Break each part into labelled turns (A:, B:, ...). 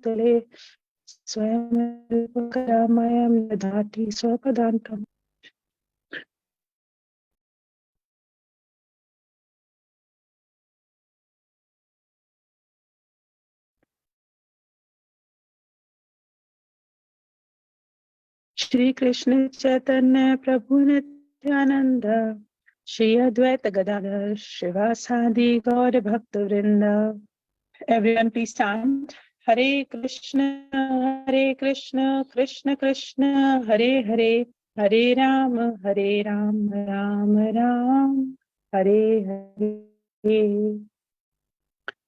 A: भूतले स्वयं करामयं ददाति स्वपदान्तं. Shri Krishna Chaitanya Prabhu Nityananda Shri Advaita Gadadhar Shrivasadi Gaura Bhakta Vrinda. Everyone please stand. Hare Krishna, Krishna Krishna, Hare Hare, Hare Ram, Ram Ram, Hare Hare.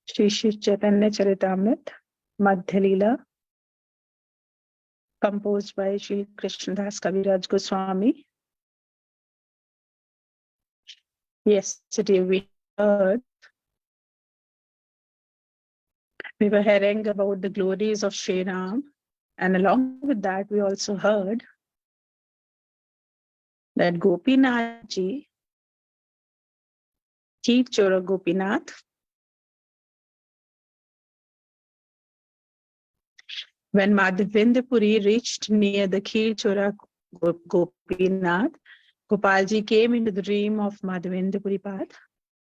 A: Shri Shri Chaitanya Charitamrita, Madhya Lila, composed by Shri Krishnadas Kaviraj Goswami. Yesterday we were hearing about the glories of Sri Ram, and along with that we also heard that Gopinath ji, Chief Chora Gopinath, when Madhavendra reached near the Kheer Chora Gopinath, Gopalji came into the dream of Madhavendra Path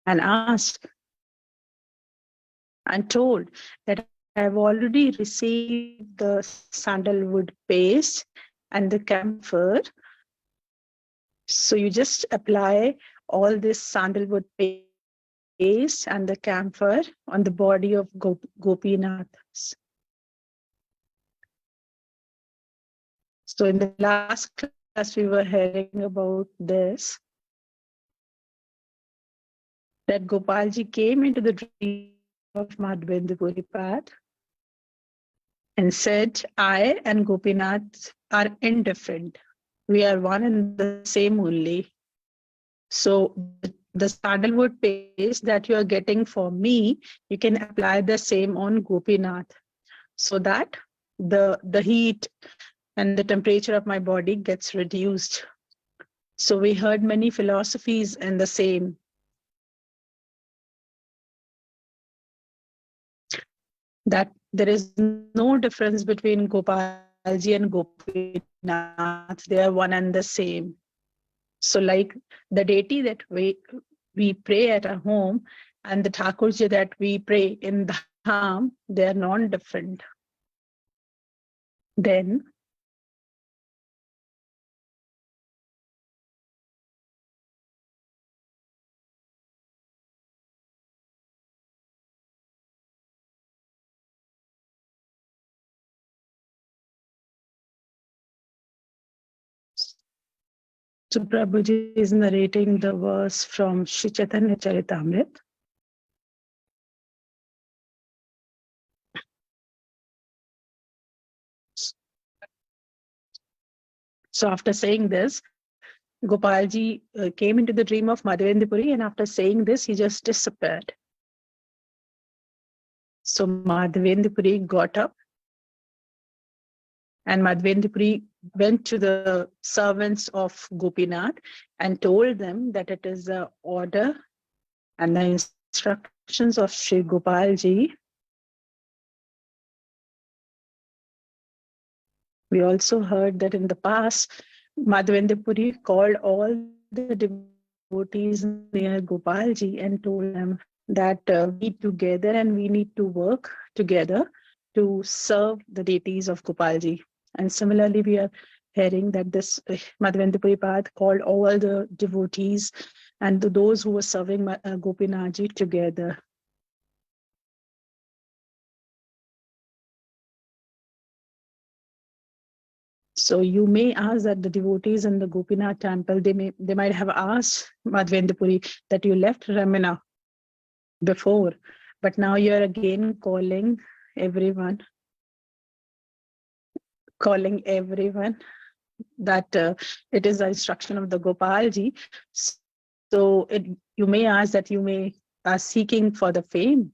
A: and asked and told that I have already received the sandalwood paste and the camphor. So you just apply all this sandalwood paste and the camphor on the body of Gopinath. So in the last class, we were hearing about this, that Gopalji came into the dream of Madhavendra Path and said, I and Gopinath are indifferent. We are one and the same only. So the sandalwood paste that you are getting for me, you can apply the same on Gopinath, so that the heat and the temperature of my body gets reduced. So we heard many philosophies in the same. That there is no difference between Gopalji and Gopinath. They are one and the same. So like the deity that we pray at our home and the Thakurji that we pray in the Dham, they are non-different. Then so Prabhuji is narrating the verse from Shri Chaitanya Charitamrita. So after saying this, Gopalji came into the dream of Madhavendra, and after saying this, he just disappeared. So Madhavendra got up, and Madhavendra went to the servants of Gopinath and told them that it is the order and the instructions of Sri Gopalji. We also heard that in the past, Madhavendra called all the devotees near Gopalji and told them that we need together and we need to work together to serve the deities of Gopalji. And similarly, we are hearing that this Madhavendra Path called all the devotees and those who were serving Gopinathji together. So you may ask that the devotees in the Gopinath temple, they might have asked Madhavendra that you left Ramana before, but now you're again calling everyone that it is the instruction of the Gopalji. So you may ask that you may are seeking for the fame,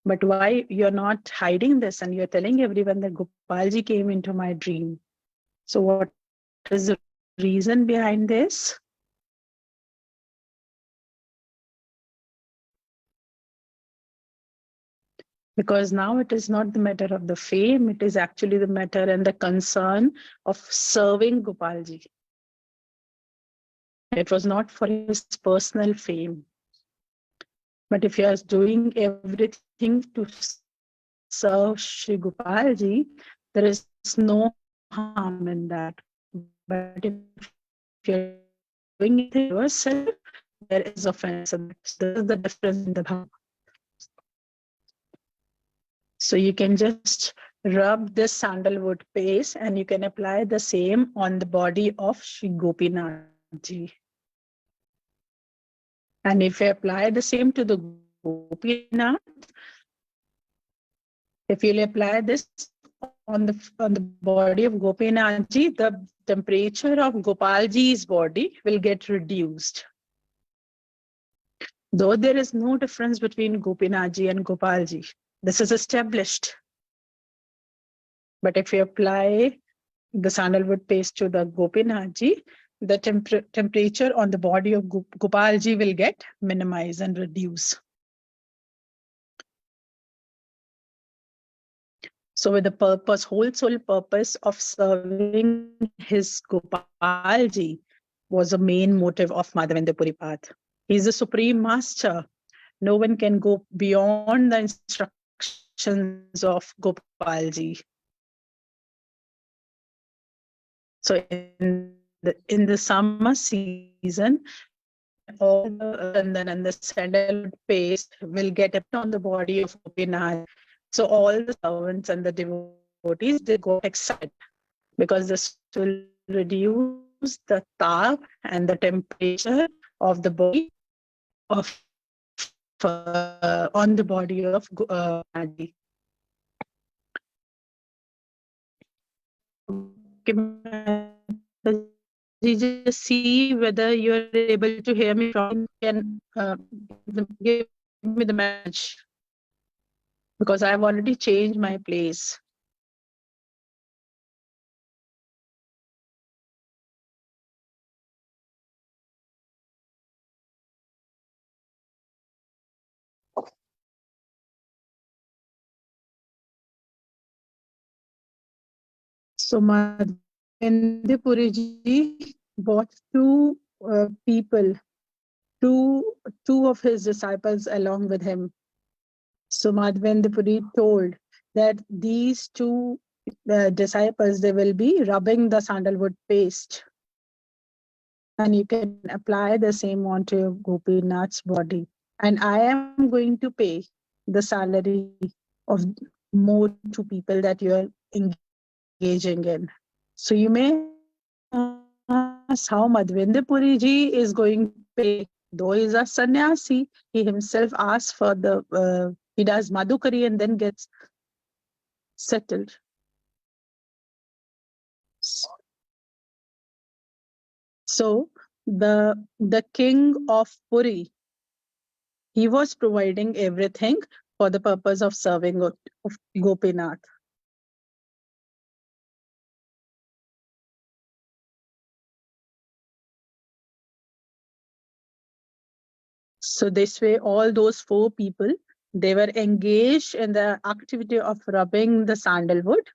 A: but why you're not hiding this and you're telling everyone that Gopalji came into my dream? So what is the reason behind this? Because now it is not the matter of the fame, it is actually the matter and the concern of serving Gopalji. It was not for his personal fame. But if you are doing everything to serve Shri Gopalji, there is no harm in that. But if you're doing anything for yourself, there is offense in that. So this is the difference in the bhava. So you can just rub this sandalwood paste and you can apply the same on the body of Shri Gopinath ji. And if you apply the same to the Gopinath, if you'll apply this on the body of Gopinath ji, the temperature of Gopalji's body will get reduced. Though there is no difference between Gopinath ji and Gopalji, this is established. But if you apply the sandalwood paste to the Gopinath ji, the temperature on the body of Gopalji will get minimized and reduced. So with the purpose, whole soul purpose of serving his Gopalji was a main motive of Madhavendra Puri Path. He is the supreme master. No one can go beyond the instructions of Gopalji. So in the summer season, when all the chandan and the sandalwood paste will get applied on the body of Gopinath, so all the servants and the devotees, they got excited because this will reduce the tap and the temperature of the body of on the body of Gopinath ji. Okay, Mataji, just see whether you're able to hear me properly. Give me the message because I've already changed my place. So Madhavendra Puri ji brought people, two of his disciples along with him. So Madhavendra Puri told that these two disciples, they will be rubbing the sandalwood paste, and you can apply the same onto your Gopinath's body. And I am going to pay the salary of more two people that you are engaging in. So you may ask how Madhavendra Puri ji is going to pay, though he's a sannyasi. He himself asks for he does madhukari and then gets settled. So the king of Puri, he was providing everything for the purpose of serving of Gopinath. So this way, all those four people, they were engaged in the activity of rubbing the sandalwood,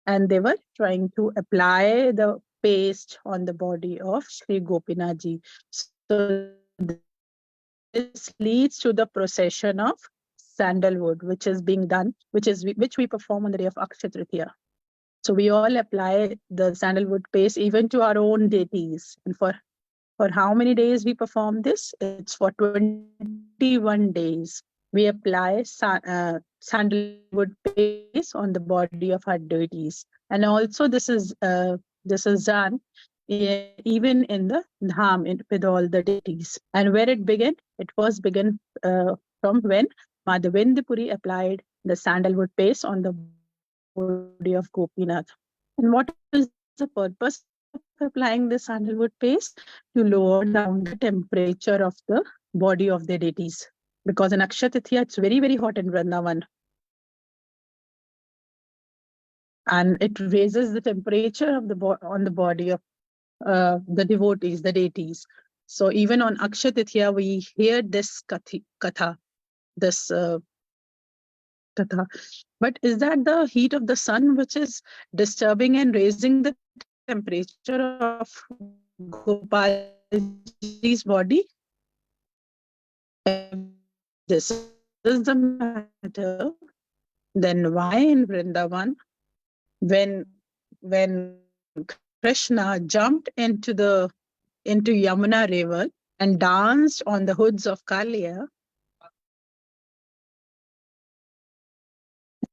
A: and they were trying to apply the paste on the body of Sri Gopinath ji. So this leads to the procession of sandalwood, which is being done, which we perform on the day of Akshaya Tritiya. So we all apply the sandalwood paste even to our own deities. And for how many days we perform this? It's for 21 days. We apply sandalwood paste on the body of our deities. And also this is done even in the dham with all the deities. And where it began? It was begun from when Madhavendra Puri applied the sandalwood paste on the body of Gopinath. And what is the purpose of applying the sandalwood paste? To lower down the temperature of the body of their deities. Because in Akshaya Tritiya, it's very, very hot in Vrindavan. And it raises the temperature of on the body of the devotees, the deities. So even on Akshaya Tritiya, we hear this katha, this Tatha. But is that the heat of the sun which is disturbing and raising the temperature of Gopalji's body? This is the matter, then why in Vrindavan, when Krishna jumped into Yamuna river and danced on the hoods of Kalia,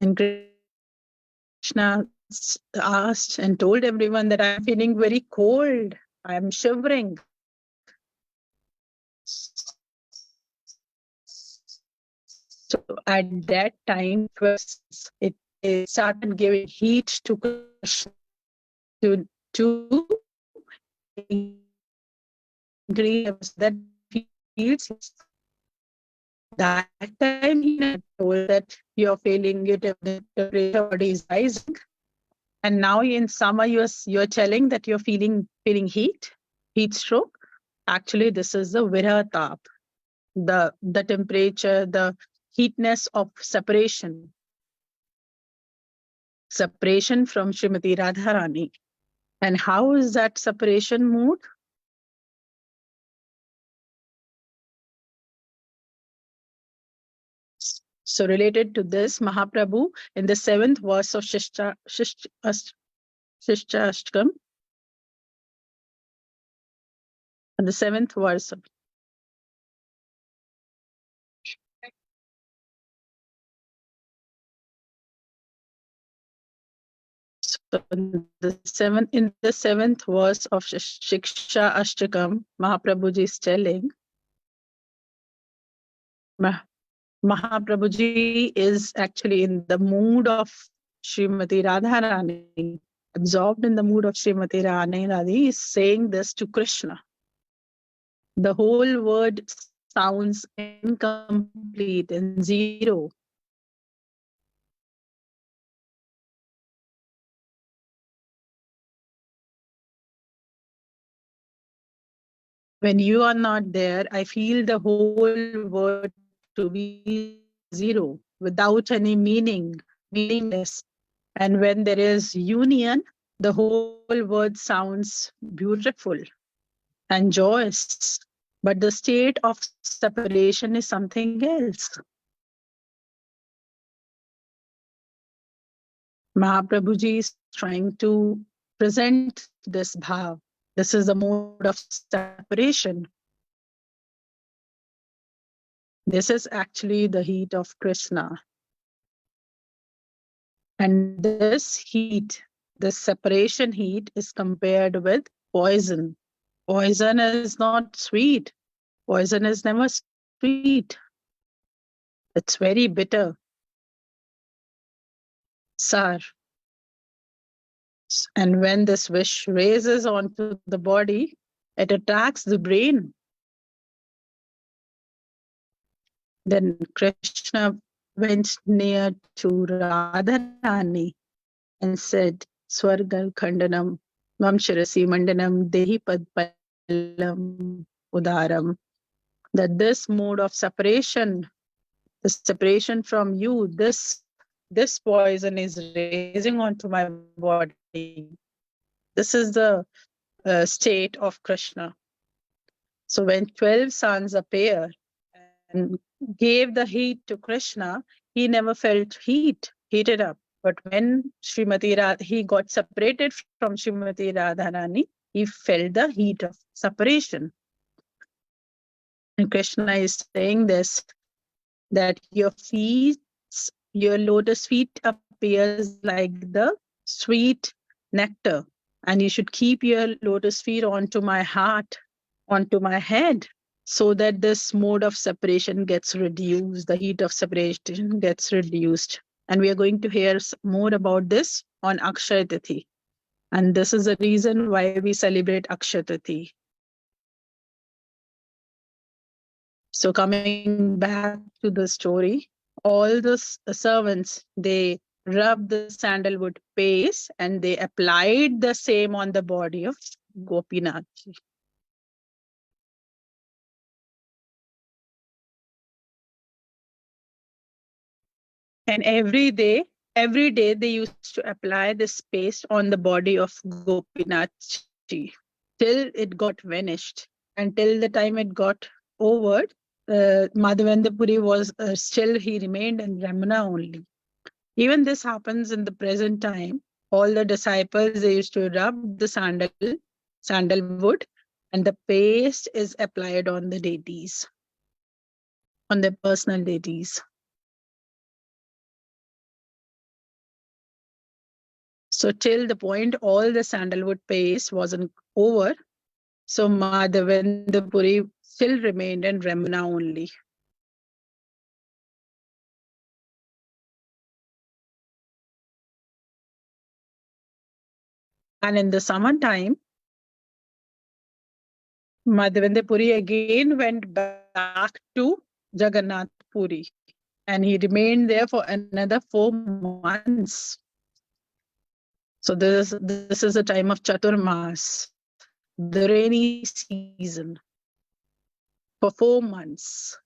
A: and Krishna asked and told everyone that I'm feeling very cold, I'm shivering. So at that time, 12 suns, it started giving heat to Krishna to increase that he feels. That time he never told that you're feeling it, the temperature body is rising. And now in summer you're telling that you're feeling heat stroke. Actually, this is the viratap, the temperature, the heatness of separation from Srimati Radharani. And how is that separation mood? So related to this, Mahaprabhu in the 7th verse of Shishta and the 7th verse of so in the 7th verse of Shiksha Ashtakam, Mahaprabhuji is telling, Mahaprabhuji is actually in the mood of Srimati Radharani, absorbed in the mood of Srimati Radharani, is saying this to Krishna. The whole word sounds incomplete and zero. When you are not there, I feel the whole word to be zero, without any meaningless. And when there is union, the whole word sounds beautiful and joyous. But the state of separation is something else. Mahaprabhuji is trying to present this bhav. This is the mode of separation. This is actually the heat of Krishna. And this heat, this separation heat, is compared with poison. Poison is not sweet. Poison is never sweet. It's very bitter, sour. And when this wish raises onto the body, it attacks the brain. Then Krishna went near to Radharani and said, Swargal Khandanam, Vamshirasi Mandanam, Dehi Padpalam Udaram. That this mode of separation, the separation from you, this poison is raising onto my body. This is the state of Krishna. So when 12 suns appear and gave the heat to Krishna, he never felt heated up. But when he got separated from Srimati Radharani, he felt the heat of separation. And Krishna is saying this, that your lotus feet appears like the sweet nectar, and you should keep your lotus feet onto my heart, onto my head, so that this mode of separation gets reduced, the heat of separation gets reduced. And we are going to hear more about this on Akshaya Tithi. And this is the reason why we celebrate Akshaya Tithi. So coming back to the story, all the servants, they rubbed the sandalwood paste and they applied the same on the body of Gopinath. And every day they used to apply this paste on the body of Gopinathji till it got vanished. Until the time it got over, Madhavendra was still, he remained in Ramana only. Even this happens in the present time. All the disciples, they used to rub the sandalwood, and the paste is applied on the deities, on their personal deities. So till the point all the sandalwood paste wasn't over, so Madhavendra still remained in Ramana only. And in the summertime, Madhavendra again went back to Jagannath Puri, and he remained there for another 4 months. So this is a time of Chaturmas, the rainy season, for 4 months.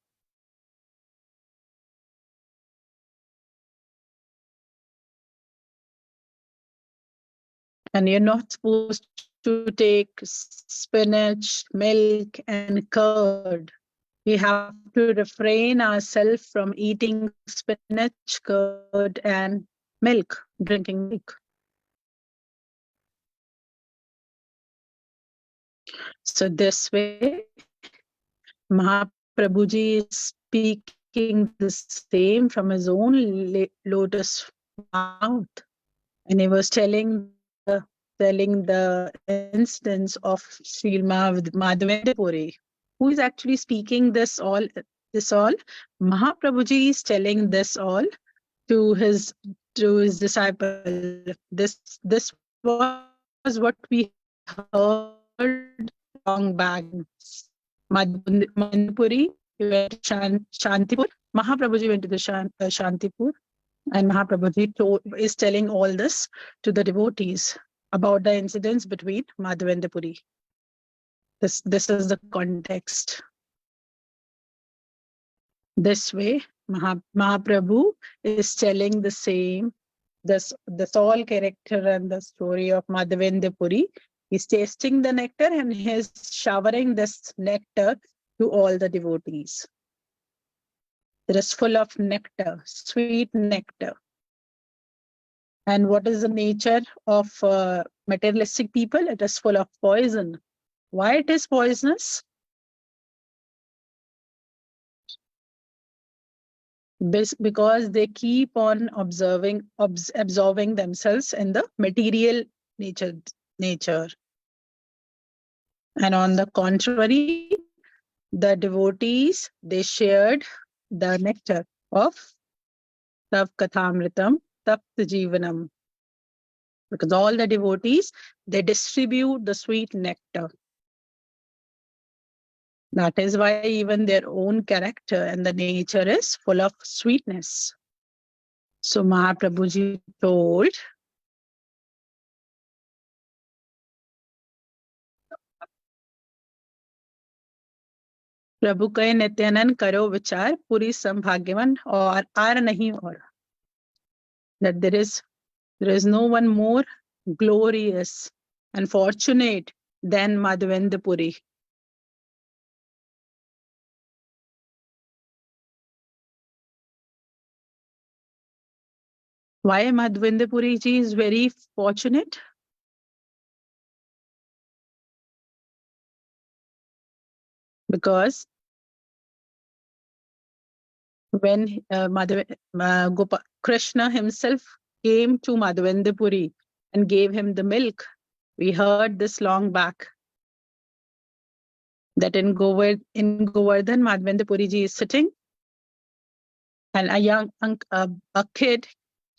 A: And you're not supposed to take spinach, milk, and curd. We have to refrain ourselves from eating spinach, curd, and milk, drinking milk. So this way, Mahaprabhuji is speaking the same from his own lotus mouth. And he was telling the instance of Sri Madhavendra Puri. Who is actually speaking this all? Mahaprabhuji is telling this all to his disciple. This was what we heard long back. Madhavendra Puri, he went to Shantipur. Mahaprabhuji went to the Shantipur, and Mahaprabhuji is telling all this to the devotees about the incidents between Madhavendra Puri. This is the context. This way, Mahaprabhu is telling the same, the Saul character and the story of Madhavendra Puri. He's tasting the nectar and he's showering this nectar to all the devotees. It is full of nectar, sweet nectar. And what is the nature of materialistic people? It is full of poison. Why it is poisonous? Because they keep on absorbing themselves in the material nature. And on the contrary, the devotees, they shared the nectar of Tav Kathamritam, Tapt Jivanam. Because all the devotees, they distribute the sweet nectar. That is why even their own character and the nature is full of sweetness. So Mahaprabhuji told, प्रभु कहे नित्यानंद करो विचार पूरी संभाग्यवान और are नहीं और. That there is no one more glorious and fortunate than Madhavendra Puri. Why Madhavendra Puri ji is very fortunate? Because when Krishna himself came to Madhavendra Puri and gave him the milk, we heard this long back, that in Govardhan, Madhavendra Puri ji is sitting, and a kid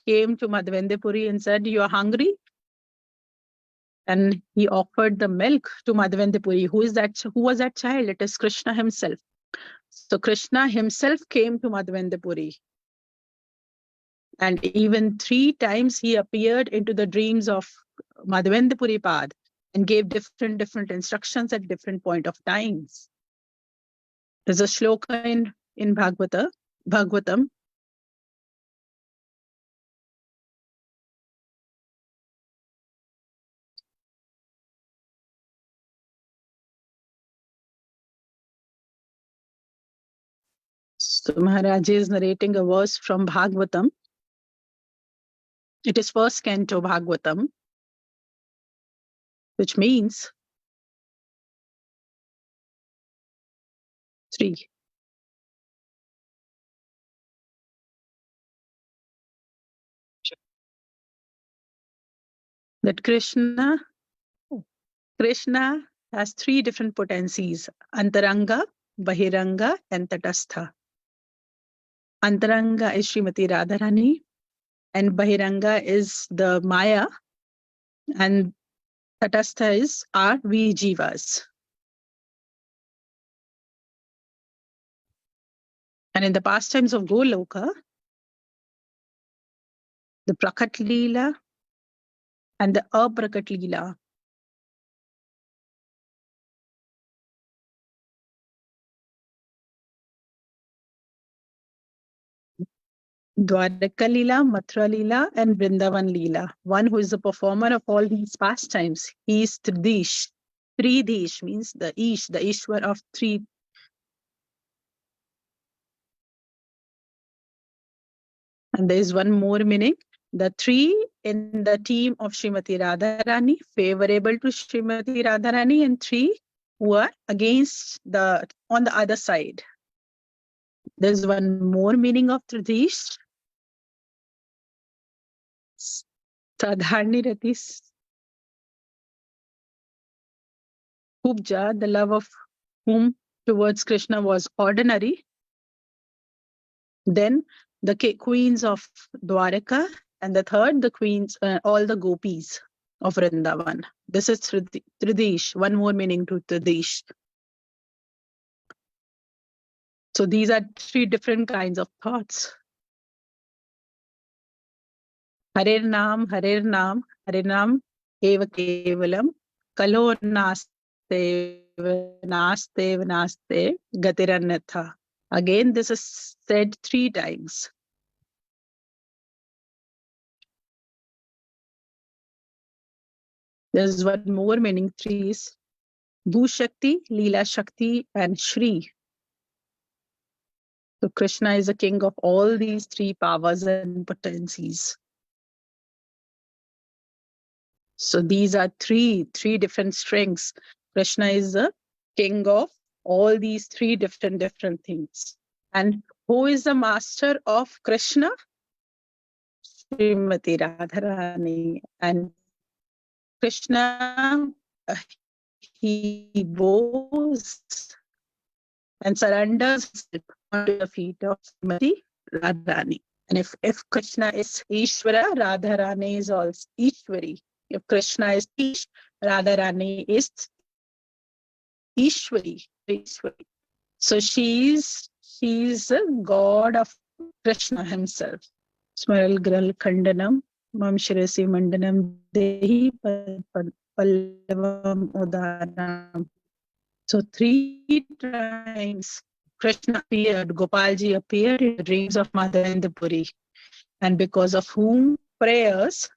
A: came to Madhavendra Puri and said, "You are hungry?" And he offered the milk to Madhavendra Puri. Who was that child? It is Krishna himself. So Krishna himself came to Madhavendra Puri. And even 3 times he appeared into the dreams of Madhavendra Puri Pad and gave different instructions at different point of times. There's a shloka in Bhagavatam. So Maharaj is narrating a verse from Bhagavatam. It is first canto Bhagavatam, which means 3. That Krishna has 3 different potencies: Antaranga, Bahiranga, and Tatastha. Antaranga is Srimati Radharani, and Bahiranga is the Maya, and Tatastha is our we jivas. And in the pastimes of Goloka, the Prakat Lila and the Aprakat Lila, Dwaraka Lila, Mathura Lila, and Vrindavan Lila. One who is the performer of all these pastimes, he is Tridish. Tridish means the Ishwar of 3. And there is one more meaning. The 3 in the team of Srimati Radharani, favorable to Srimati Radharani, and 3 who are against on the other side. There's one more meaning of Tridish. Sadharni Ratis Kubja, the love of whom towards Krishna was ordinary. Then the queens of Dwaraka, and the third, the queens, all the gopis of Vrindavan. This is Tridish, one more meaning to Tridish. So these are 3 different kinds of thoughts. Harer Nam, Eva Kevalam, Kalo Naste, Gatirannatha. Again, this is said 3 times. There's one more meaning, 3 is Bhu Shakti, Lila Shakti, and Shri. So Krishna is the king of all these 3 powers and potencies. So these are three different strengths. Krishna is the king of all these 3 different things. And who is the master of Krishna? Srimati Radharani. And Krishna, he bows and surrenders onto the feet of Srimati Radharani. And if Krishna is Ishvara, Radharani is also Ishwari. If Krishna is Ish, Radharani is Ishwari. So she's a god of Krishna himself. Smaral Gral Khandanam, Mam Shirasi Mandanam Dehi Pallavam Udaram. So 3 times Krishna appeared, Gopalji appeared in the dreams of Madhya Puri. And because of whom prayers,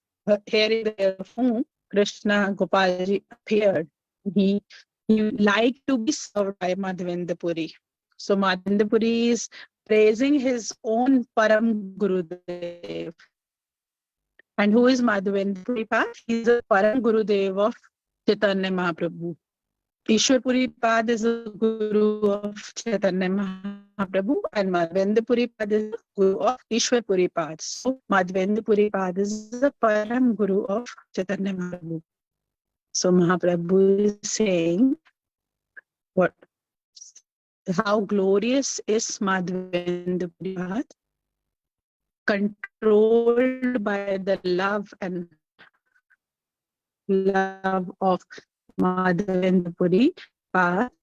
A: hearing the prayer of whom Krishna Gopalji appeared, he liked to be served by Madhavendra Puri. So Madhavendra Puri is praising his own Param Gurudev. And who is Madhavendra Puri? He is the Param Gurudev of Chaitanya Mahaprabhu. Ishwar Puri Pad is the guru of Chaitanya Mahaprabhu, and Madhavendra Puri Pad is the guru of Ishwar Puri Pad. So Madhavendra Puri Pad is the Param Guru of Chaitanya Mahaprabhu. So Mahaprabhu is saying how glorious is Madhavendra Puri Pad, controlled by the love of Madhavendra Puri,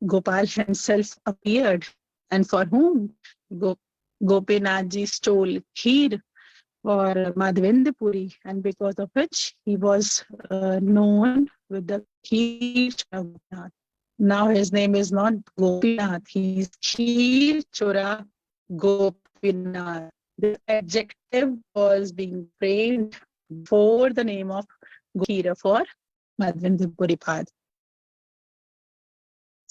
A: Gopal himself appeared, and for whom Gopinathji stole kheer for Madhavendra Puri, and because of which he was known with the Kheer Gopinath. Now his name is not Gopinath, he is Kheer Chora Gopinath. The adjective was being framed before the name of Kheera for Madhavendra Puri Pad.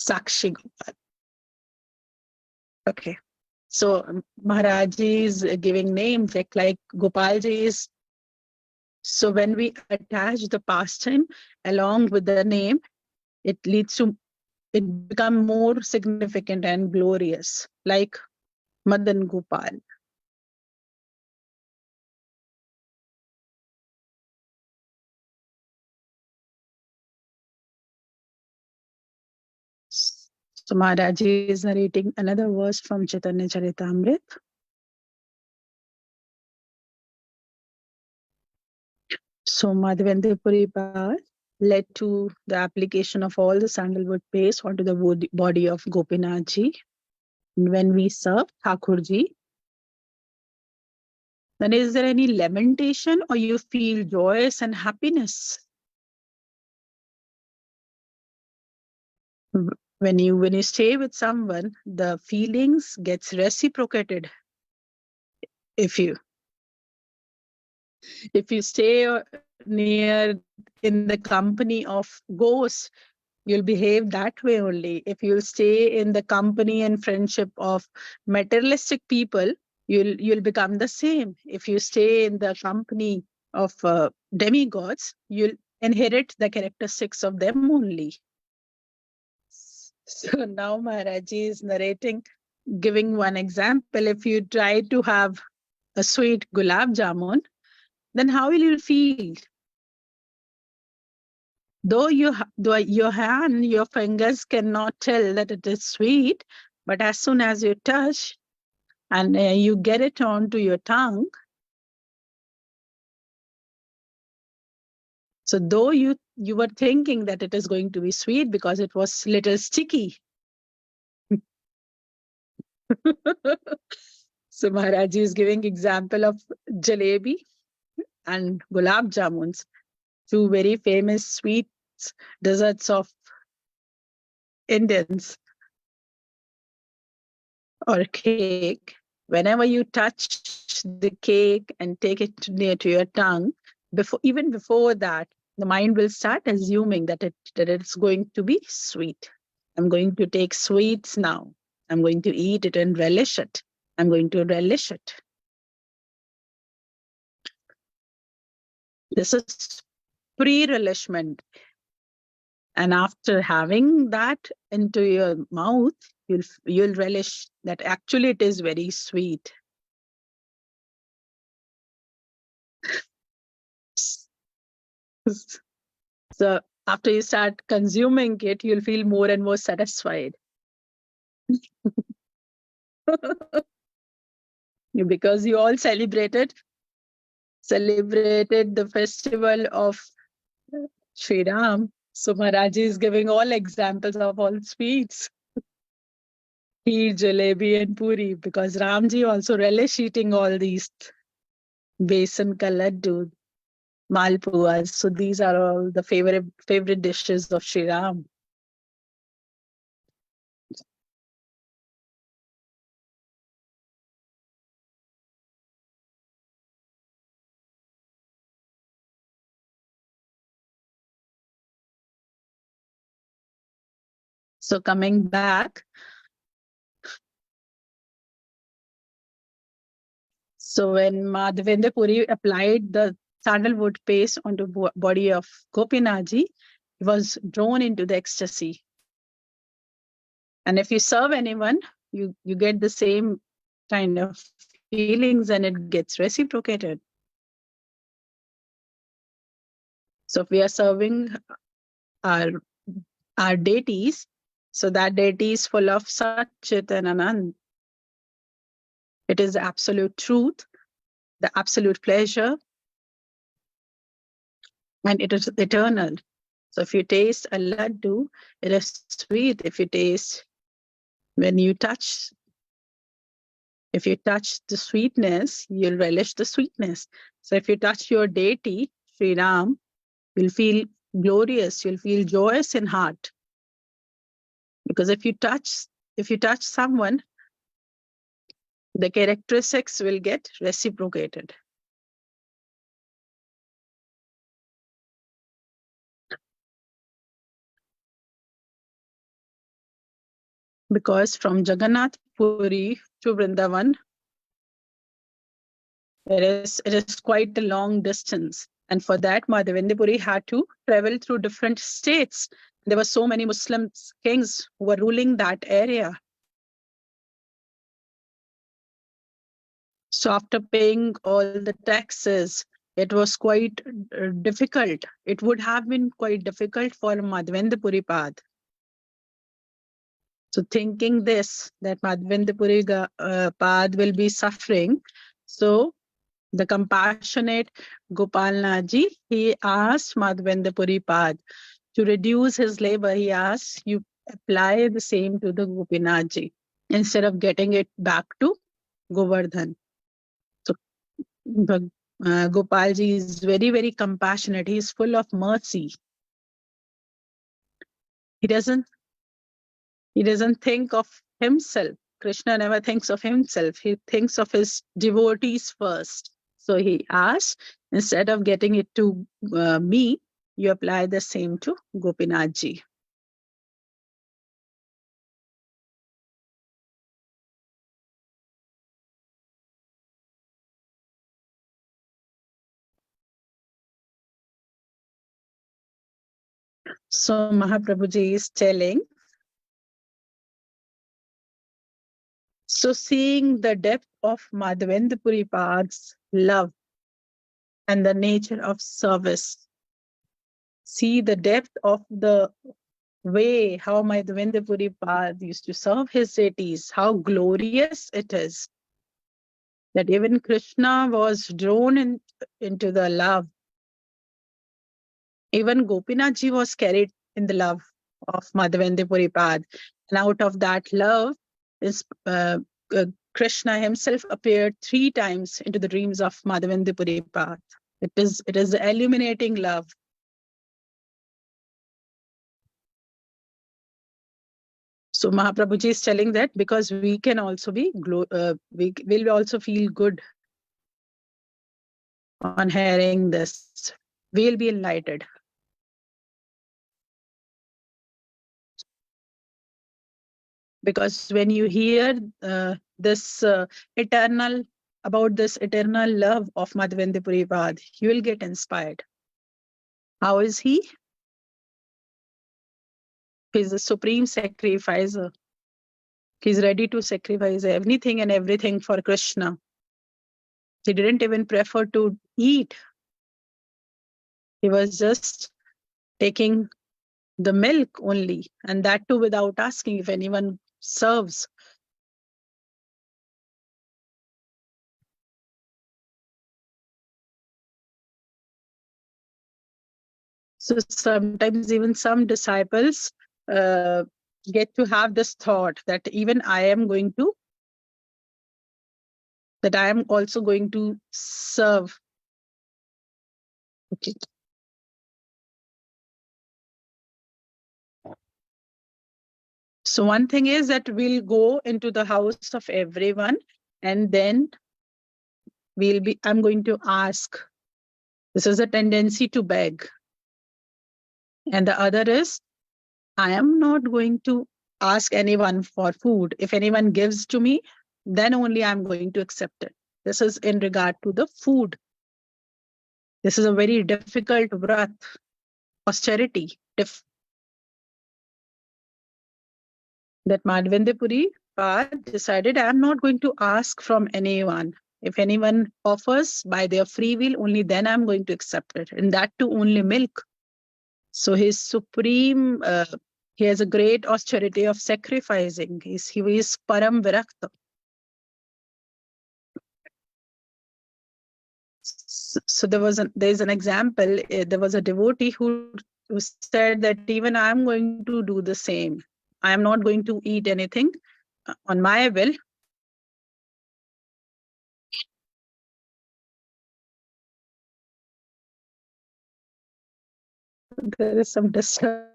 A: Sakshi Gopal. Okay. So Maharaji is giving names like Gopalji is. So when we attach the pastime along with the name, it leads to it become more significant and glorious, like Madan Gopal. So Maharaji is narrating another verse from Chaitanya Charitamrita. So Madhavendra Puripal led to the application of all the sandalwood paste onto the body of Gopinathji. When we serve Thakurji, then is there any lamentation or you feel joyous and happiness? When you stay with someone, the feelings gets reciprocated. If you stay near in the company of ghosts, you'll behave that way only. If you'll stay in the company and friendship of materialistic people, you'll become the same. If you stay in the company of demigods, you'll inherit the characteristics of them only. So now Maharaji is narrating, giving one example. If you try to have a sweet gulab jamun, then how will you feel? Though your hand, your fingers cannot tell that it is sweet, but as soon as you touch and you get it onto your tongue, so though you were thinking that it is going to be sweet because it was little sticky. So Maharaj is giving example of jalebi and gulab jamuns, two very famous sweets desserts of Indians, or cake. Whenever you touch the cake and take it near to your tongue, even before that, the mind will start assuming that it's going to be sweet. I'm going to take sweets now. I'm going to eat it and relish it. I'm going to relish it. This is pre-relishment. And after having that into your mouth, you'll relish that actually it is very sweet. So after you start consuming it, you'll feel more and more satisfied. Because you all celebrated the festival of Sri Ram. So Maharaji is giving all examples of all sweets. Kheer, jalebi and puri, because Ramji also relish eating all these besan ka laddu, malpuas. So these are all the favorite dishes of Sri Ram. So coming back, so when Madhavendra Puri applied the sandalwood paste onto body of Gopinathji, he was drawn into the ecstasy. And if you serve anyone, you get the same kind of feelings and it gets reciprocated. So if we are serving our our deities, so that deity is full of Sat Chit and Anand. It is the absolute truth, the absolute pleasure, and it is eternal. So if you taste a laddu, it is sweet. When you touch, if you touch the sweetness, you'll relish the sweetness. So if you touch your deity, Sri Ram, you'll feel glorious, you'll feel joyous in heart. Because if you touch someone, the characteristics will get reciprocated. Because from Jagannath Puri to Vrindavan. It is quite a long distance. And for that, Madhavendra Puri had to travel through different states. There were so many Muslim kings who were ruling that area. So after paying all the taxes, it was quite difficult. It would have been quite difficult for Madhavendra Puri Pad. So thinking this, that Madhavendra Puri Pad will be suffering, so the compassionate Gopalnaji, he asked Madhavendra Puri Pad to reduce his labor. He asked, you apply the same to the Gopinathji instead of getting it back to Govardhan. So Gopalji is very, very compassionate. He is full of mercy. He doesn't think of himself. Krishna never thinks of himself. He thinks of his devotees first. So he asked, instead of getting it to me, you apply the same to Gopinathji. So Mahaprabhuji is telling, so seeing the depth of Madhavendra Puri Pad's love and the nature of service, see the depth of the way how Madhavendra Puri Pad used to serve his deities, how glorious it is. That even Krishna was drawn into the love. Even Gopinathji was carried in the love of Madhavendra Puri Pad. And out of that love, is, Krishna himself appeared 3 times into the dreams of Madhavendra Puri Pad. It is the illuminating love. So Mahaprabhuji is telling that because we can also be, we will also feel good on hearing this. We'll be enlightened. Because when you hear this eternal love of Madhavendra Puri Pad, you will get inspired. How is he? He's the supreme sacrificer. He's ready to sacrifice anything and everything for Krishna. He didn't even prefer to eat. He was just taking the milk only, and that too without asking if anyone serves. So sometimes even some disciples get to have this thought that even I am also going to serve. Okay. So one thing is that we'll go into the house of everyone, and then I'm going to ask. This is a tendency to beg. And the other is, I am not going to ask anyone for food. If anyone gives to me, then only I'm going to accept it. This is in regard to the food. This is a very difficult vrat, austerity. That Madhavendra Puri Pad decided, I'm not going to ask from anyone. If anyone offers by their free will, only then I'm going to accept it. And that too only milk. So his supreme, he has a great austerity of sacrificing. He is param virakta. So there's an example. There was a devotee who said that even I'm going to do the same. I am not going to eat anything on my will. There is some disturbance.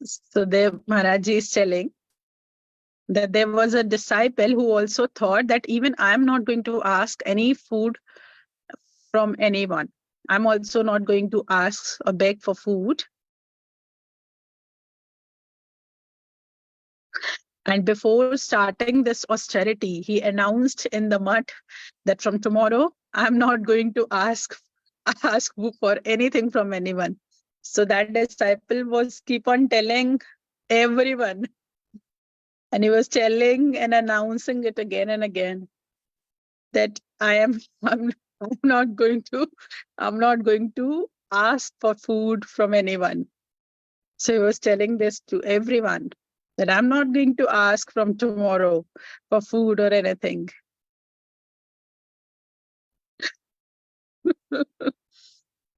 A: So there Maharaji is telling that there was a disciple who also thought that even I am not going to ask any food from anyone. I'm also not going to ask or beg for food. And before starting this austerity, he announced in the mud that from tomorrow, I'm not going to ask for anything from anyone. So that disciple was keep on telling everyone, and he was telling and announcing it again and again that I'm not going to I'm not going to ask for food from anyone. So he was telling this to everyone that I'm not going to ask from tomorrow for food or anything.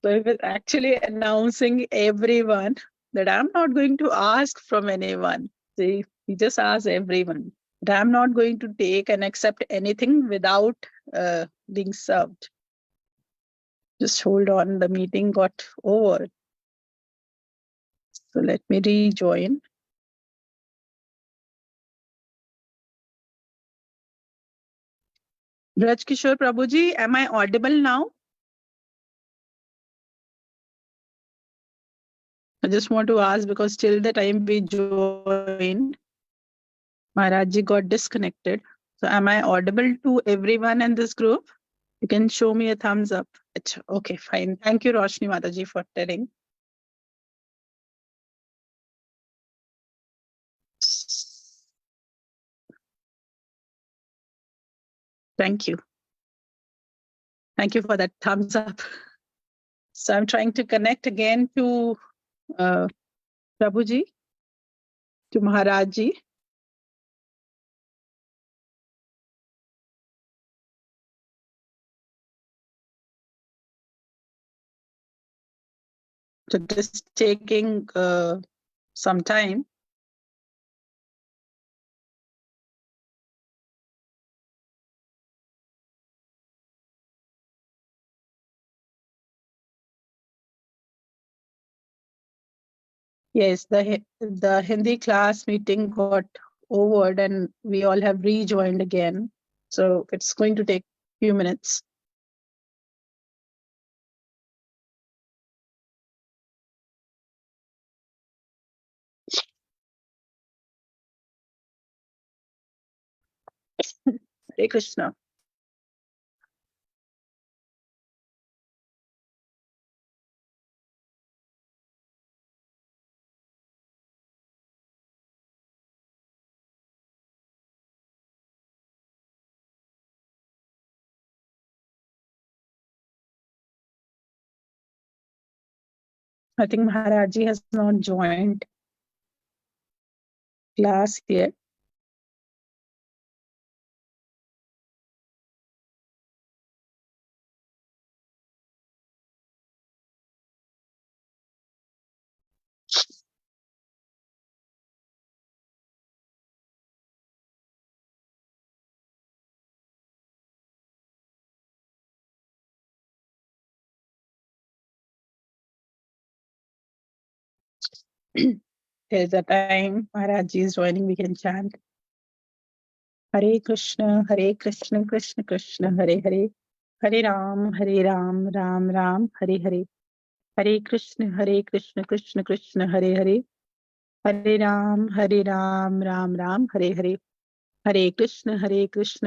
A: So he was actually announcing everyone that I'm not going to ask from anyone. See, he just asked everyone that I'm not going to take and accept anything without being served. Just hold on, the meeting got over. So let me rejoin. Raj Kishore Prabhuji, am I audible now? I just want to ask because till the time we joined, Maharajji got disconnected. So am I audible to everyone in this group? You can show me a thumbs up. Okay, fine. Thank you, Roshni Mataji, for telling. Thank you. Thank you for that thumbs up. So I'm trying to connect again to Prabhuji, to Maharajji. So this taking some time. Yes, the Hindi class meeting got over and we all have rejoined again. So it's going to take a few minutes. Hare Krishna. I think Maharajji has not joined class yet. Till the time Maharajji is joining, we can chant Hare Krishna, Krishna Krishna, Hare Hare, Hare Ram, Ram Ram, Hare Hare, Hare Krishna, Krishna Krishna, Hare Hare, Hare Ram, Ram Ram, Hare Hare, Hare Krishna,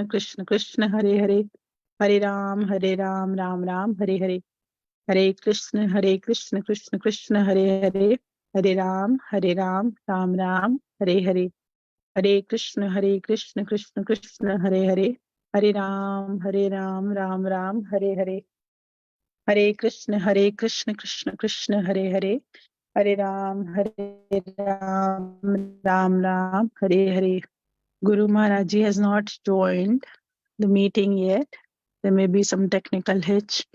A: Krishna Krishna, Hare Hare, Hare Ram, Ram Ram, Hare Hare, Hare Krishna, Krishna Krishna, Hare Hare, Hare Ram, Ram Ram, Hare Hare. Hare Krishna, Krishna Krishna, Hare Hare, Hare Ram, Ram Ram, Hare Hare. Hare Krishna, Krishna Krishna, Hare Hare, Hare Ram, Ram Ram, Hare Hare. Guru Maharaji has not joined the meeting yet. There may be some technical hitch,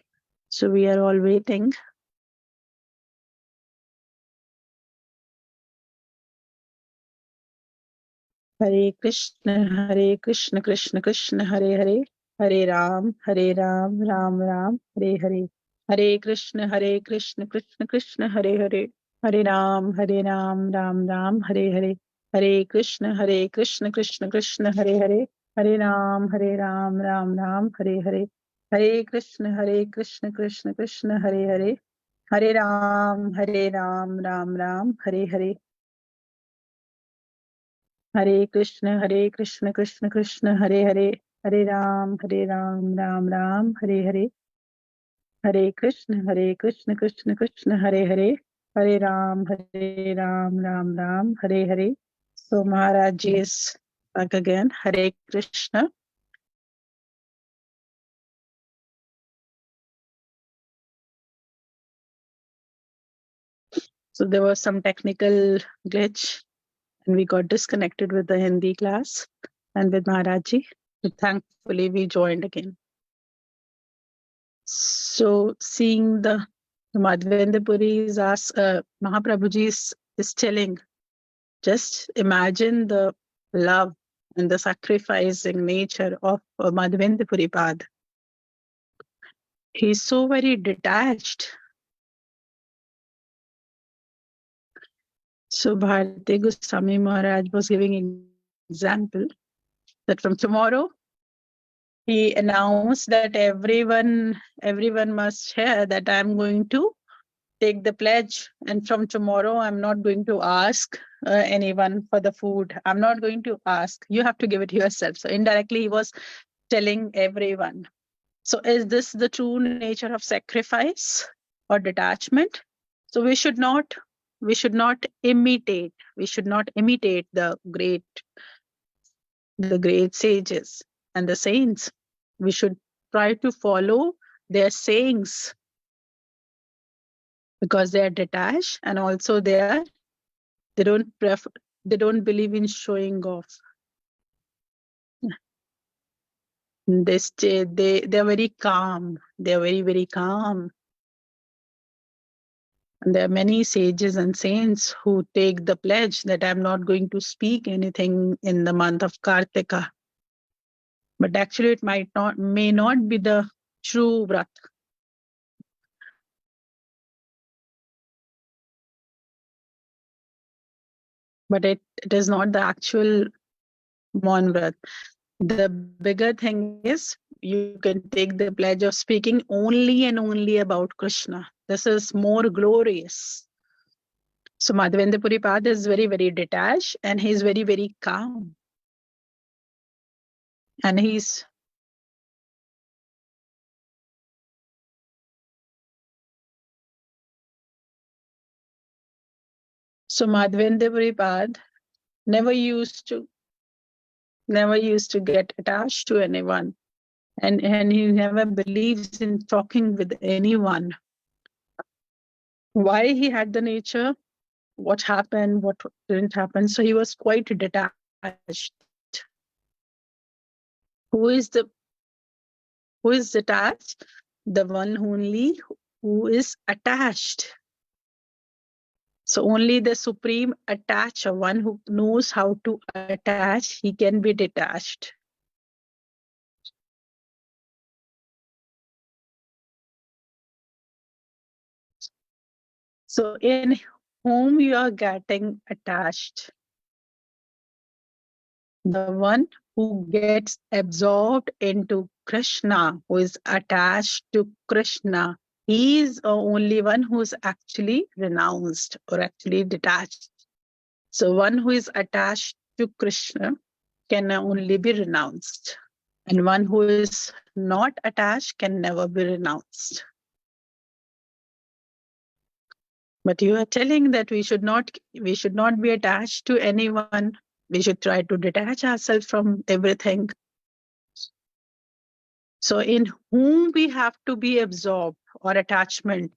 A: so we are all waiting. Hare Krishna, Krishna Krishna, Hare Hare, Hare Ram, Ram Ram, Hare Hare. Hare Krishna, Krishna Krishna, Hare Hare, Hare Ram, Ram Ram, Hare Hare. Hare Krishna, Krishna Krishna, Hare Hare, Hare Ram, Ram Ram, Hare Hare. Hare Krishna, Krishna Krishna, Hare Hare. Hare Ram, Ram Ram, Hare Hare. Hare Krishna, Krishna Krishna, Hare Hare. Hare Ram, Ram Ram, Hare Hare. Hare Krishna, Krishna Krishna, Hare Hare. Hare Ram, Ram Ram, Hare Hare. So Maharaj is back again. Hare Krishna. So there was some technical glitch and we got disconnected with the Hindi class and with Maharaji. But thankfully we joined again. So seeing the Madhvendra Puri is Mahaprabhuji is telling, just imagine the love and the sacrificing nature of Madhvendra Puri Pad. He's so very detached. So Bharati Goswami Maharaj was giving an example that from tomorrow he announced that everyone must hear that I'm going to take the pledge, and from tomorrow I'm not going to ask anyone for the food. I'm not going to ask. You have to give it yourself. So indirectly he was telling everyone. So is this the true nature of sacrifice or detachment? So we should not imitate. We should not imitate the great sages and the saints. We should try to follow their sayings because they are detached and also they don't believe in showing off. They're very calm. They're very, very calm. And there are many sages and saints who take the pledge that I'm not going to speak anything in the month of Kartika. But actually it may not be the true vrat. But it is not the actual Maun Vrat. The bigger thing is you can take the pledge of speaking only and only about Krishna. This is more glorious. So Madhavendra Puri Pad is very, very detached and he's very, very calm. And so Madhavendra Puri Pad never used to get attached to anyone. And he never believes in talking with anyone. Why he had the nature, what happened, what didn't happen. So he was quite detached. Who is detached? The one only who is attached. So only the supreme attacher, one who knows how to attach, he can be detached. So in whom you are getting attached? The one who gets absorbed into Krishna, who is attached to Krishna, he is the only one who is actually renounced or actually detached. So one who is attached to Krishna can only be renounced. And one who is not attached can never be renounced. But you are telling that we should not be attached to anyone. We should try to detach ourselves from everything. So in whom we have to be absorbed or attachment?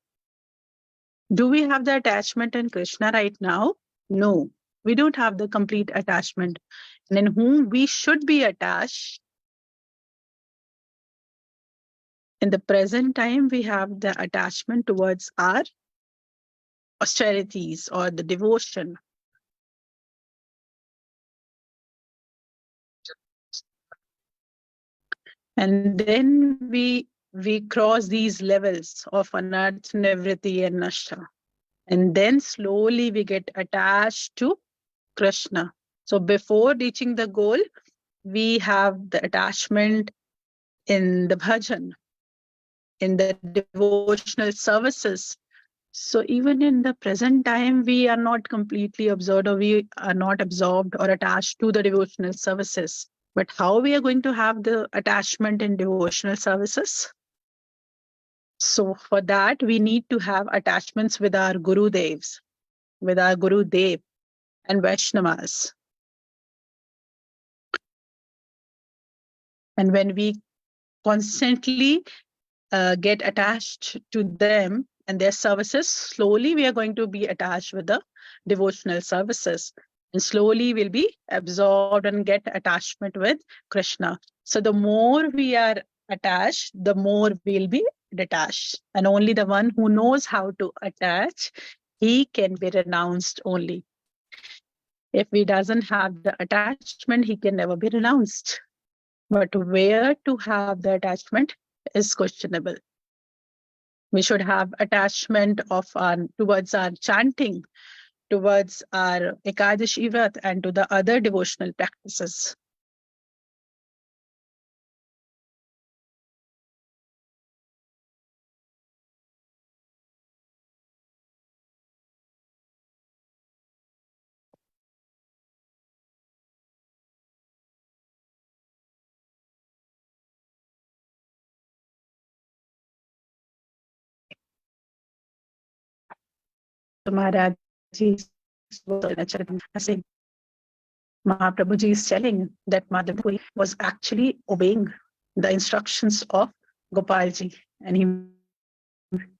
A: Do we have the attachment in Krishna right now? No, we don't have the complete attachment. And in whom we should be attached? In the present time, we have the attachment towards our austerities or the devotion. And then we cross these levels of anarth, nivriti, and nashta. And then slowly we get attached to Krishna. So before reaching the goal, we have the attachment in the bhajan. in the devotional services. So even in the present time, we are not completely absorbed, or we are not absorbed or attached to the devotional services. But how we are going to have the attachment in devotional services? So for that, we need to have attachments with our Guru Devs, with our Guru Dev and Vaishnavas. And when we constantly get attached to them and their services, slowly we are going to be attached with the devotional services. And slowly we'll be absorbed and get attachment with Krishna. So the more we are attached, the more we'll be detached. And only the one who knows how to attach, he can be renounced only. If he doesn't have the attachment, he can never be renounced. But where to have the attachment is questionable. We should have attachment towards our chanting, towards our Ekadashi Vrat, and to the other devotional practices. So Maharaj ji saying, Mahaprabhuji is telling that Madhya was actually obeying the instructions of Gopalji, and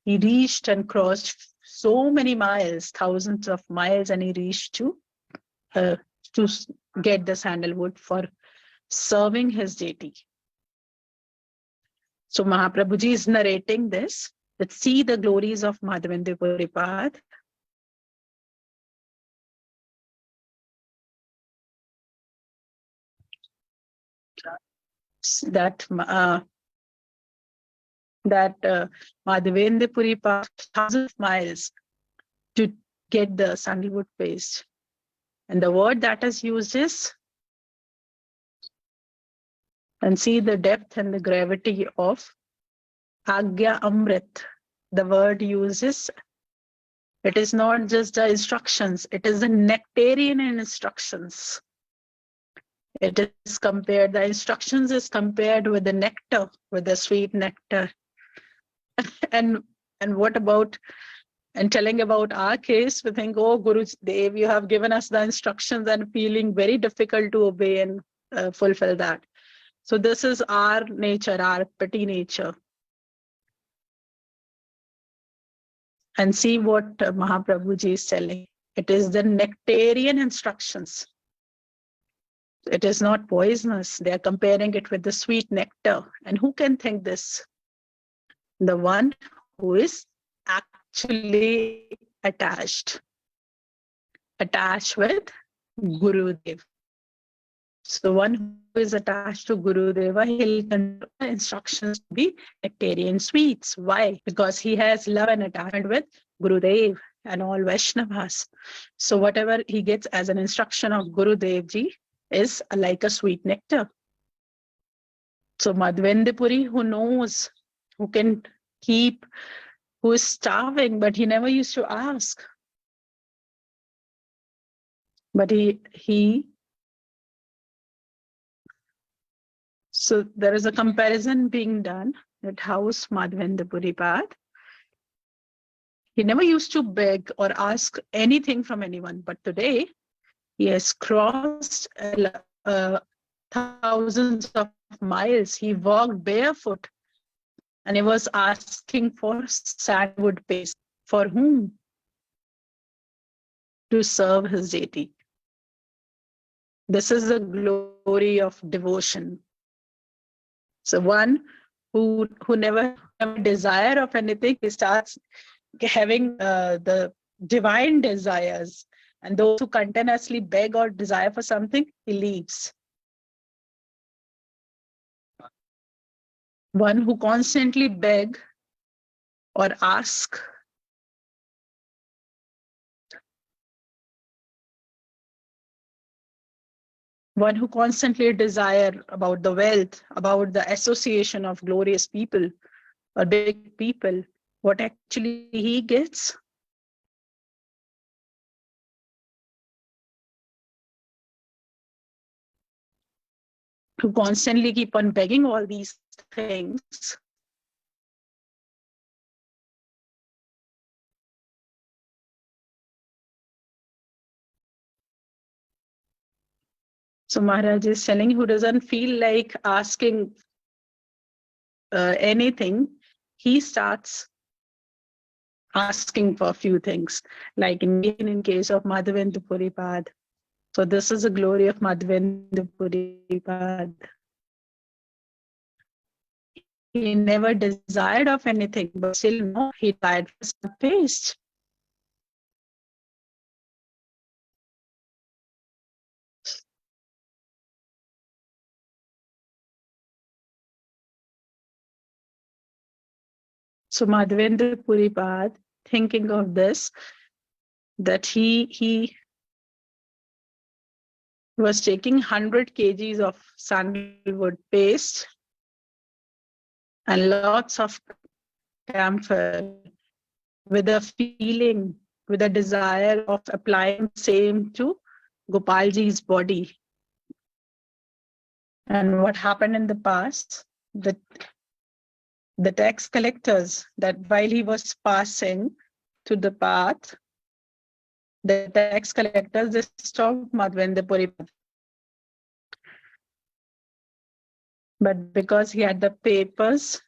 A: he reached and crossed so many miles, thousands of miles, and he reached to get the sandalwood for serving his deity. So Mahaprabhuji is narrating this, that see the glories of Madhavendra Puripad. That Madhavendra Puripad thousands of miles to get the sandalwood paste. And the word that is used is, and see the depth and the gravity of Agya Amrit. The word uses, it is not just the instructions, it is the nectarian instructions. It is compared, the instructions is compared with the nectar, with the sweet nectar. and what about, and telling about our case, we think, oh, Guru Dev, you have given us the instructions, and feeling very difficult to obey and fulfill that. So this is our nature, our petty nature. And see what Mahaprabhuji is telling. It is the nectarian instructions. It is not poisonous. They are comparing it with the sweet nectar. And who can think this? The one who is actually attached with Gurudev. So one who is attached to Gurudeva, he'll consider instructions to be nectarian sweets. Why? Because he has love and attachment with Gurudev and all Vaishnavas. So whatever he gets as an instruction of Gurudev ji is like a sweet nectar. So Madhvendipuri, who knows, who can keep, who is starving, but he never used to ask. But he so there is a comparison being done at house Madhvendipuri Path. He never used to beg or ask anything from anyone, but today he has crossed thousands of miles. He walked barefoot and he was asking for sandalwood paste. For whom? To serve his deity. This is the glory of devotion. So one who never have a desire of anything, he starts having the divine desires. And those who continuously beg or desire for something, he leaves. One who constantly beg or ask, one who constantly desire about the wealth, about the association of glorious people, or big people, what actually he gets? To constantly keep on begging all these things. So Maharaj is telling, who doesn't feel like asking anything, he starts asking for a few things, like in case of Madhavendra Puripad. So this is the glory of Madhavendra Puripad. He never desired of anything, but still no, he died for some paste. So Madhavendra Puripad, thinking of this, that he was taking 100 kgs of sandalwood paste and lots of camphor, with a feeling, with a desire of applying the same to Gopalji's body. And what happened in the past, the tax collectors, that while he was passing to the path, the tax collectors, they stopped Madhavendra Puripad. But because he had the papers,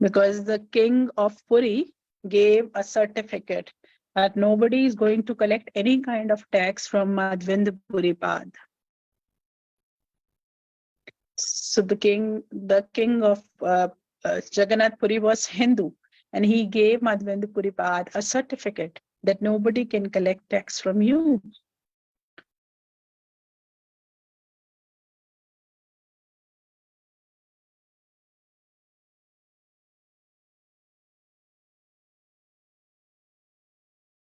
A: because the king of Puri gave a certificate that nobody is going to collect any kind of tax from Madhavendra Puripad. So the king of Jagannath Puri was Hindu, and he gave Madhavendra Puripad a certificate that nobody can collect tax from you.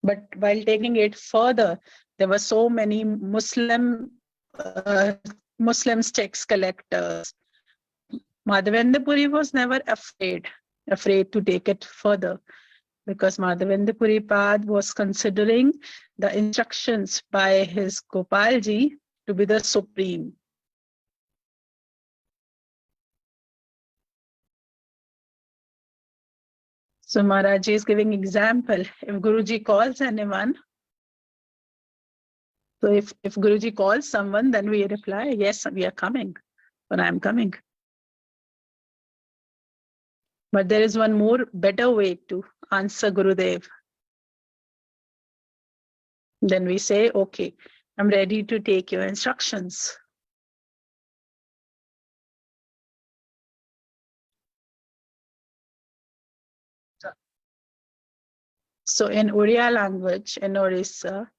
A: But while taking it further, there were so many Muslim tax collectors. Madhavendra Puri was never afraid to take it further, because Madhavendra Puripad was considering the instructions by his Gopalji to be the supreme. So Maharaj is giving example. If Guruji calls anyone, so if Guruji calls someone, then we reply, yes, we are coming, or I am coming. But there is one more better way to answer Gurudev. Then we say, okay, I'm ready to take your instructions. So in Oriya language, in Orissa,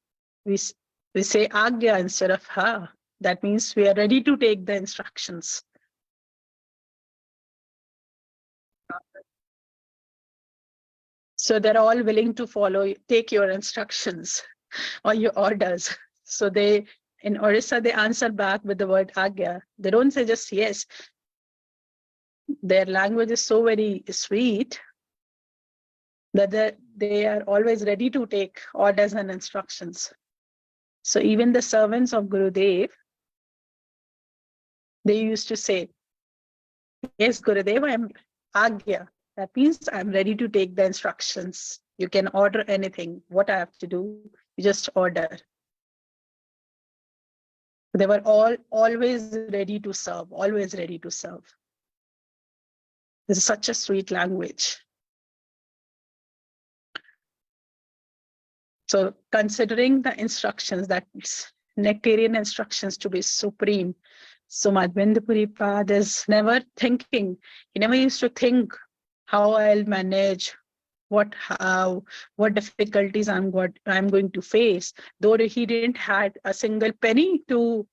A: we say Agya instead of Ha. That means we are ready to take the instructions. So they're all willing to take your instructions or your orders. So they, in Orissa, they answer back with the word Agya. They don't say just yes. Their language is so very sweet that they are always ready to take orders and instructions. So even the servants of Gurudev, they used to say, yes, Gurudev, I'm Agya. That means I'm ready to take the instructions. You can order anything. What I have to do, you just order. They were always ready to serve, always ready to serve. This is such a sweet language. So considering the instructions, that nectarian instructions to be supreme, so Madhavendra Puripad is never thinking. He never used to think how I'll manage, what difficulties I'm going to face. Though he didn't had a single penny to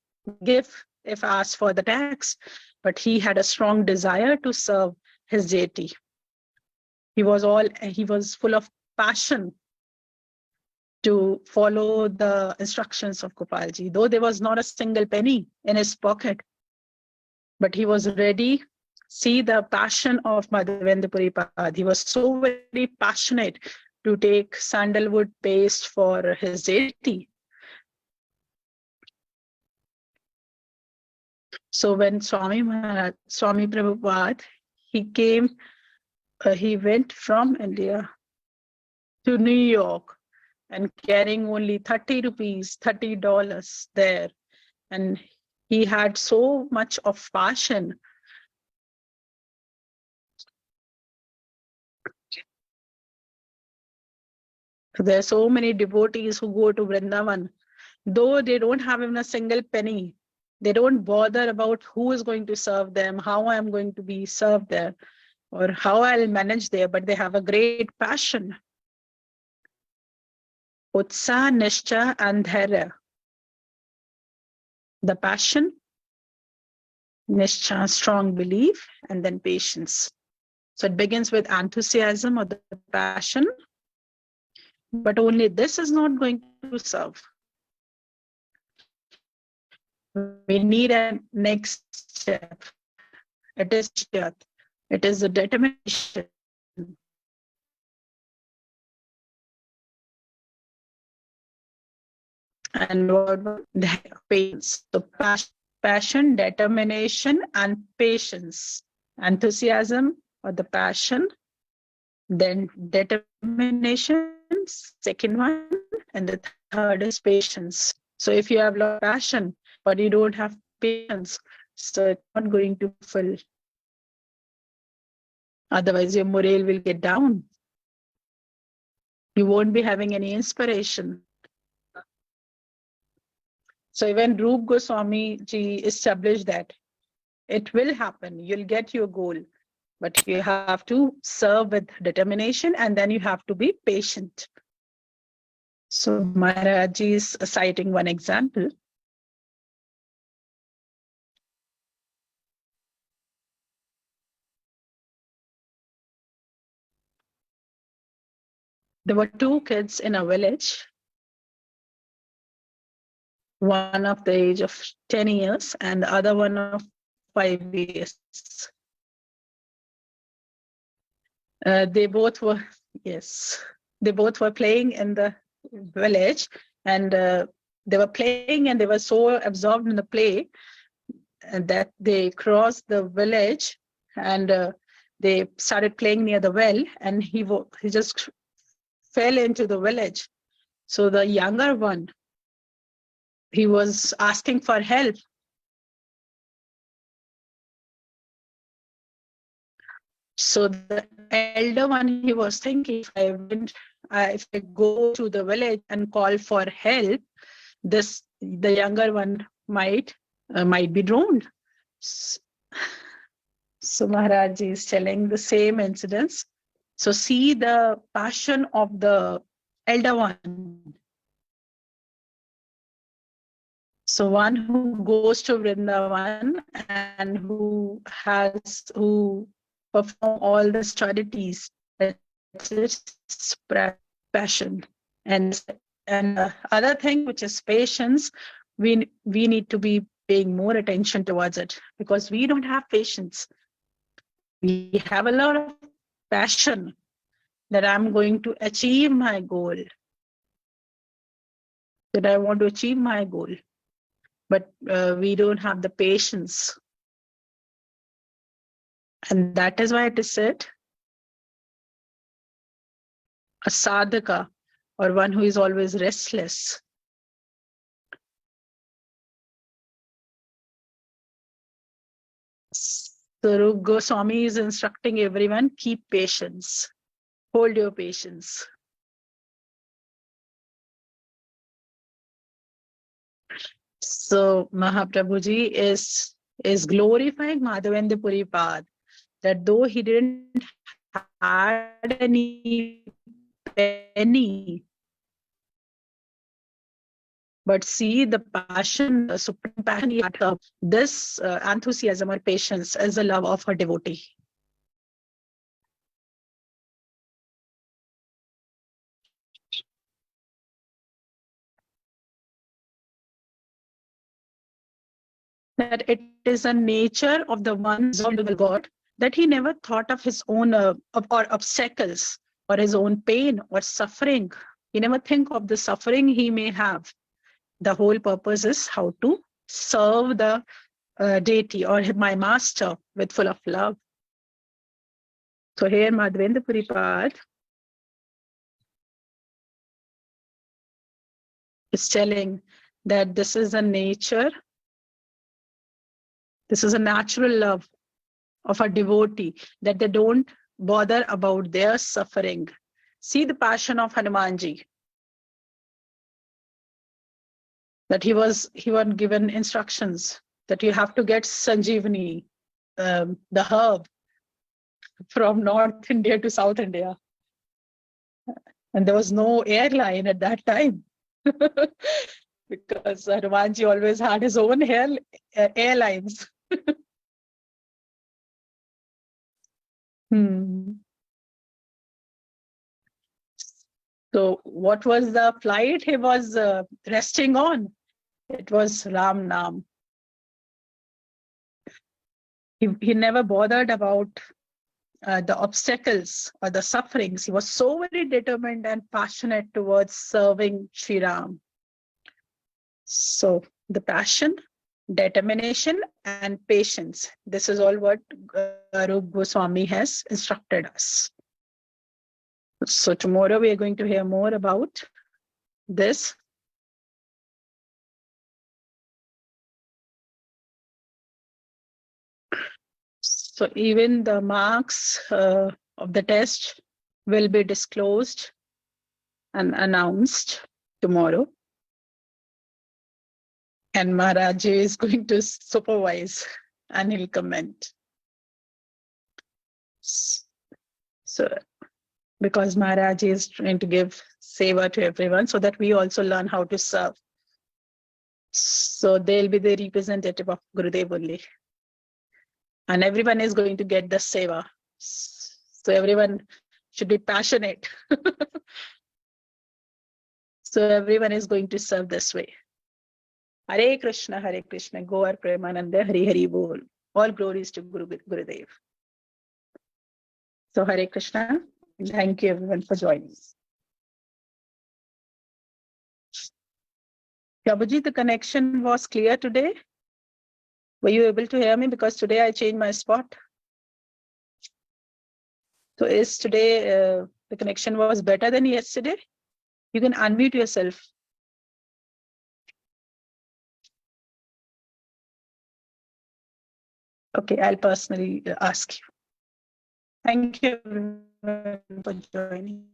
A: give if asked for the tax, but he had a strong desire to serve his deity. He was full of passion to follow the instructions of Gopalji, though there was not a single penny in his pocket, but he was ready See the passion of Madhavendra Puripad. He was so very passionate to take sandalwood paste for his deity. So when Swami Prabhupada, he came, he went from India to New York and carrying only 30 rupees, $30 there. And he had so much of passion. There are so many devotees who go to Vrindavan, though they don't have even a single penny. They don't bother about who is going to serve them, how I am going to be served there, or how I'll manage there, but they have a great passion. Utsaha, Nishcha, and Dharya. The passion, Nishcha, strong belief, and then patience. So it begins with enthusiasm or the passion, but only this is not going to serve. We need a next step. It is Nishcha. It is the determination. And what patience. So passion, determination, and patience. Enthusiasm or the passion, then determination, second one, and the third is patience. So if you have a lot of passion, but you don't have patience, so it's not going to fulfill. Otherwise, your morale will get down. You won't be having any inspiration. So even Rup Goswami ji established that it will happen. You'll get your goal, but you have to serve with determination, and then you have to be patient. So Maharaj is citing one example. There were two kids in a village, one of the age of 10 years and the other one of 5 years. They both were, yes, they both were playing in the village, and they were playing and they were so absorbed in the play that they crossed the village, and they started playing near the well, and he just fell into the village. So the younger one, he was asking for help. So the elder one, he was thinking, if I go to the village and call for help, the younger one might be drowned. So Maharaj is telling the same incidents. So see the passion of the elder one. So one who goes to Vrindavan and who perform all the strategies, that's passion. And other thing, which is patience, we need to be paying more attention towards it, because we don't have patience. We have a lot of passion that I'm going to achieve my goal, that I want to achieve my goal, but we don't have the patience. And that is why it is said, a sadhaka, or one who is always restless. So Goswami is instructing everyone, keep patience, hold your patience. So Mahaprabhuji is glorifying Madhavendra Puripad, that though he didn't had any penny, but see the passion, the supreme passion he had, this enthusiasm or patience is the love of a devotee. That it is a nature of the one absorbed with God, that he never thought of his own or obstacles or his own pain or suffering. He never think of the suffering he may have. The whole purpose is how to serve the deity or my master with full of love. So here Madhavendra Puripad is telling that this is a nature, this is a natural love of a devotee, that they don't bother about their suffering. See the passion of Hanumanji, that he was given instructions that you have to get Sanjeevani, the herb, from North India to South India. And there was no airline at that time. Because Hanumanji always had his own airlines. So what was the flight he was resting on? It was Ram Nam. He never bothered about the obstacles or the sufferings. He was so very determined and passionate towards serving Sri Ram. So the passion, determination, and patience. This is all what Rup Goswami has instructed us. So tomorrow we are going to hear more about this. So even the marks of the test will be disclosed and announced tomorrow. And Maharaj is going to supervise and he'll comment. So because Maharaj is trying to give seva to everyone so that we also learn how to serve. So they'll be the representative of Gurudev only. And everyone is going to get the seva. So everyone should be passionate. So everyone is going to serve this way. Hare Krishna, Gaur Premananda, Hari Hari Bol. All glories to Gurudev. So Hare Krishna. Thank you everyone for joining. Prabhuji, the connection was clear today. Were you able to hear me? Because today I changed my spot. So is today the connection was better than yesterday? You can unmute yourself. Okay, I'll personally ask you. Thank you everyone for joining.